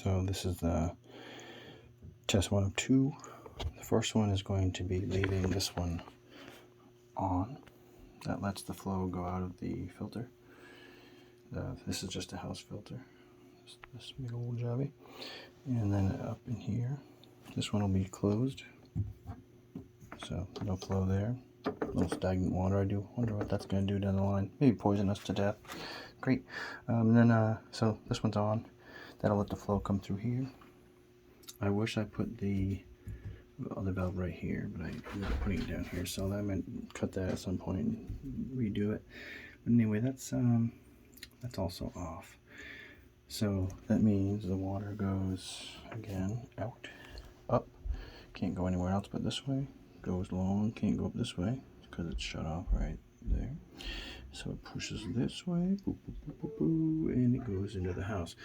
So this is the test 1 of 2. The first one is going to be leaving this one on. That lets the flow go out of the filter. This is just a house filter. This big old jobby. And then up in here, this one will be closed. So no flow there. A little stagnant water. I do wonder what that's going to do down the line. Maybe poison us to death. Great. So this one's on. That'll let the flow come through here. I wish I put the other valve right here, but I'm not putting it down here, so I might cut that at some point and redo it. But anyway, that's also off. So that means the water goes again out, up, can't go anywhere else but this way, goes long, can't go up this way because it's shut off right there. So it pushes this way, boop, boop, boop, boop, boop, and it goes into the house.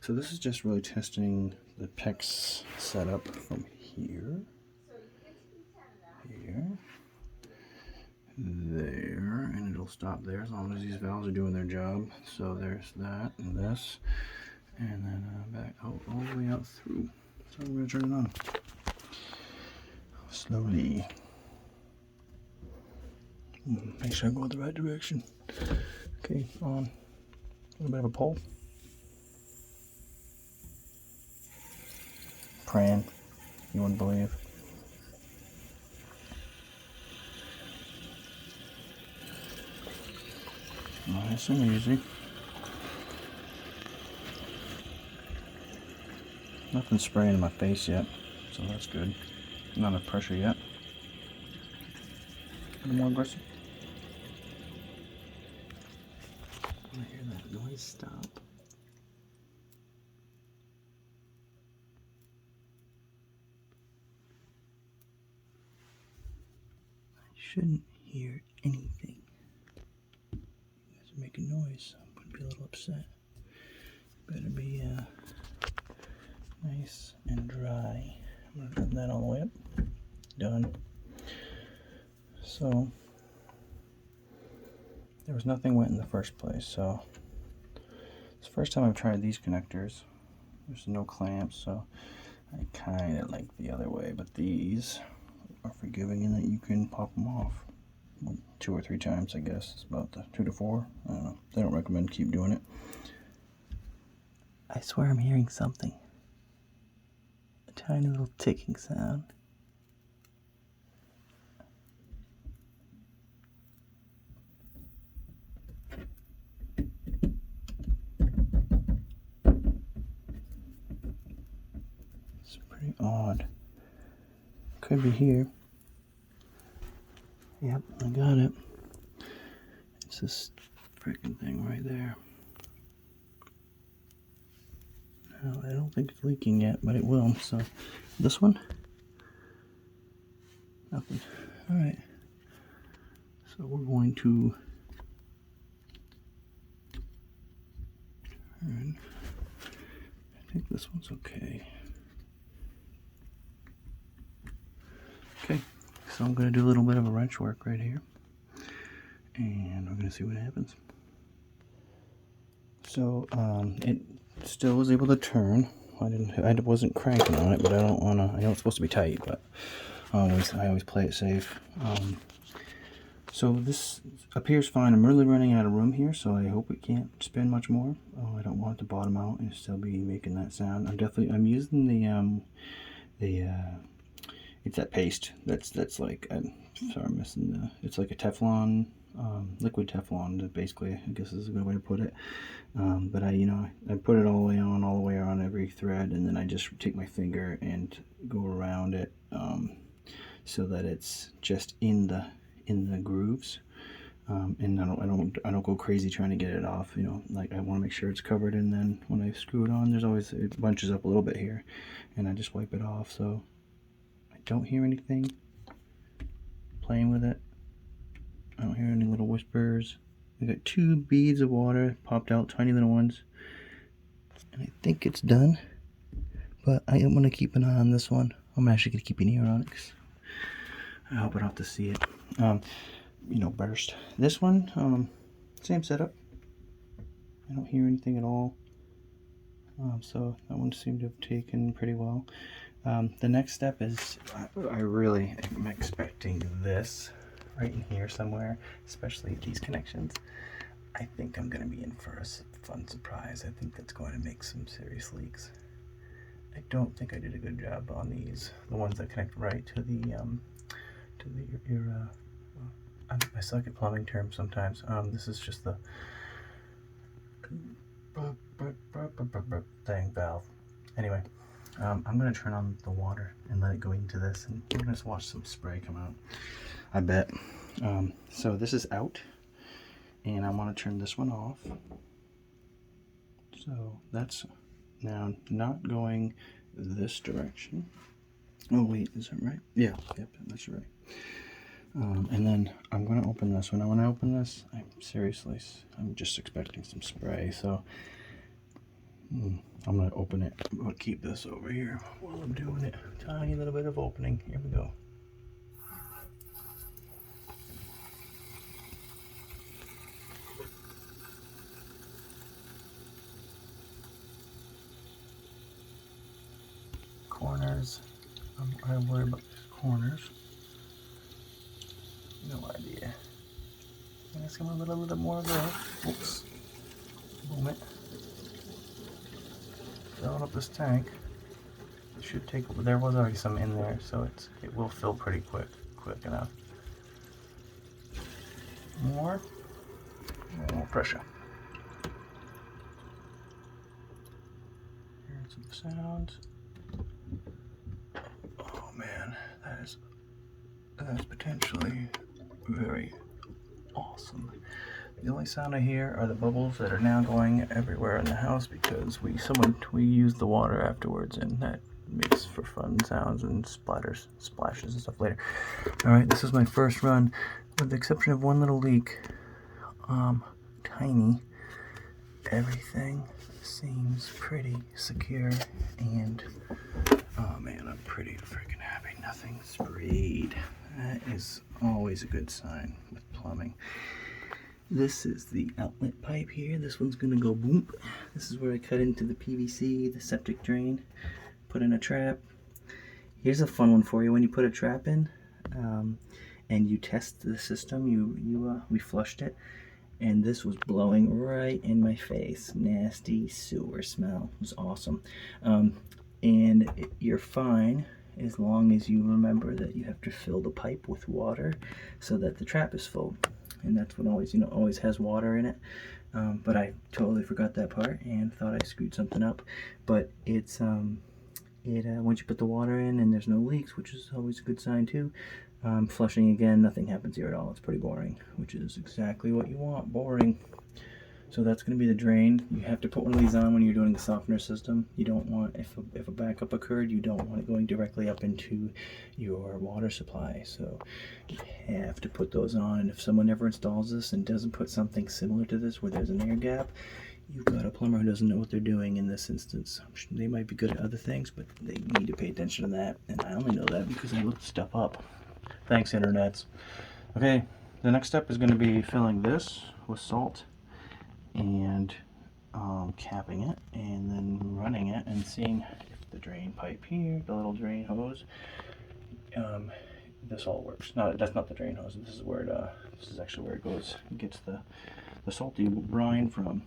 So this is just really testing the PEX setup from here, there, and it'll stop there as long as these valves are doing their job. So there's that and this, and then back all the way out through. So we're going to turn it on slowly. Make sure I go in the right direction. Okay, on. A little bit of a pull. Praying, you wouldn't believe. Nice and easy. Nothing spraying in my face yet, so that's good. Not enough pressure yet. A little more aggressive. I hear that noise stop. I shouldn't hear anything. You guys are making noise, so I'm going to be a little upset. Better be nice and dry. I'm going to turn that all the way up. Done. So there was nothing wet in the first place, so it's the first time I've tried these connectors. There's no clamps, so I kind of like the other way, but these are forgiving in that you can pop them off 2 or 3 times, I guess. It's about the 2 to 4. I don't know. They don't recommend keep doing it. I swear I'm hearing something. A tiny little ticking sound. It's pretty odd. Could be here. Yep, I got it. It's this freaking thing right there. Now, I don't think it's leaking yet, but it will. So, this one? Nothing. Alright. So, we're going to turn. I think this one's okay. Okay. So I'm going to do a little bit of a wrench work right here, and we're going to see what happens. So it still was able to turn. I wasn't cranking on it, but I don't want to. I know it's supposed to be tight, but I always play it safe. So this appears fine. I'm really running out of room here, so I hope it can't spin much more. I don't want it to bottom out and still be making that sound. I'm using it's that paste that's like, I'm missing it's like a Teflon, liquid Teflon, basically, I guess is a good way to put it. But I put it all the way on every thread, and then I just take my finger and go around it, so that it's just in the grooves. And I don't go crazy trying to get it off, like I want to make sure it's covered, and then when I screw it on, it bunches up a little bit here, and I just wipe it off. So don't hear anything. Playing with it. I don't hear any little whispers. I got 2 beads of water popped out, tiny little ones. And I think it's done. But I am going to keep an eye on this one. I'm actually going to keep an ear on it, 'cause I hope I don't have to see it. Burst. This one, same setup. I don't hear anything at all. So that one seemed to have taken pretty well. The next step is I really am expecting this right in here somewhere, especially these connections. I think I'm going to be in for a fun surprise. I think that's going to make some serious leaks. I don't think I did a good job on these, the ones that connect right to the I suck at plumbing terms sometimes. This is just the thing valve. Anyway, I'm gonna turn on the water and let it go into this, and we're gonna just watch some spray come out, I bet. So this is out, and I want to turn this one off. So that's now not going this direction. Oh wait, is that right? Yeah, yep, that's right. And then I'm going to open this. When I open this, I'm just expecting some spray. So I'm going to open it. I'm going to keep this over here while I'm doing it. Tiny little bit of opening. Here we go. Corners. I worry about corners. No idea. I'm just going to let a little more go. Oops. Moment. Filling up this tank. It should take. There was already some in there, so it will fill pretty quick enough. More pressure. Here's some sounds. Oh man, that's potentially very awesome. The only sound I hear are the bubbles that are now going everywhere in the house because we use the water afterwards, and that makes for fun sounds and splashes and stuff later. All right, this is my first run, with the exception of one little leak. Tiny. Everything seems pretty secure, and oh man, I'm pretty freaking happy. Nothing sprayed. That is always a good sign with plumbing. This is the outlet pipe here. This one's gonna go boom. This is where I cut into the PVC, the septic drain, put in a trap. Here's a fun one for you. When you put a trap in and you test the system, we flushed it, and this was blowing right in my face. Nasty sewer smell. It was awesome. And you're fine as long as you remember that you have to fill the pipe with water so that the trap is full. And that's what always has water in it. But I totally forgot that part and thought I screwed something up. But it's once you put the water in and there's no leaks, which is always a good sign too. Flushing again, nothing happens here at all. It's pretty boring, which is exactly what you want, boring. So that's going to be the drain. You have to put one of these on when you're doing the softener system. You don't want, if a backup occurred, you don't want it going directly up into your water supply. So you have to put those on. And if someone ever installs this and doesn't put something similar to this where there's an air gap, you've got a plumber who doesn't know what they're doing in this instance. They might be good at other things, but they need to pay attention to that. And I only know that because I looked stuff up. Thanks, internets. Okay, the next step is going to be filling this with salt and capping it, and then running it and seeing if the drain pipe here, the little drain hose, this all works. No, that's not the drain hose. This is where this is actually where it gets the salty brine from.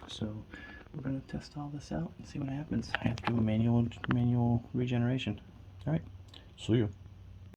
So we're gonna test all this out and see what happens. I have to do a manual regeneration. All right, see you.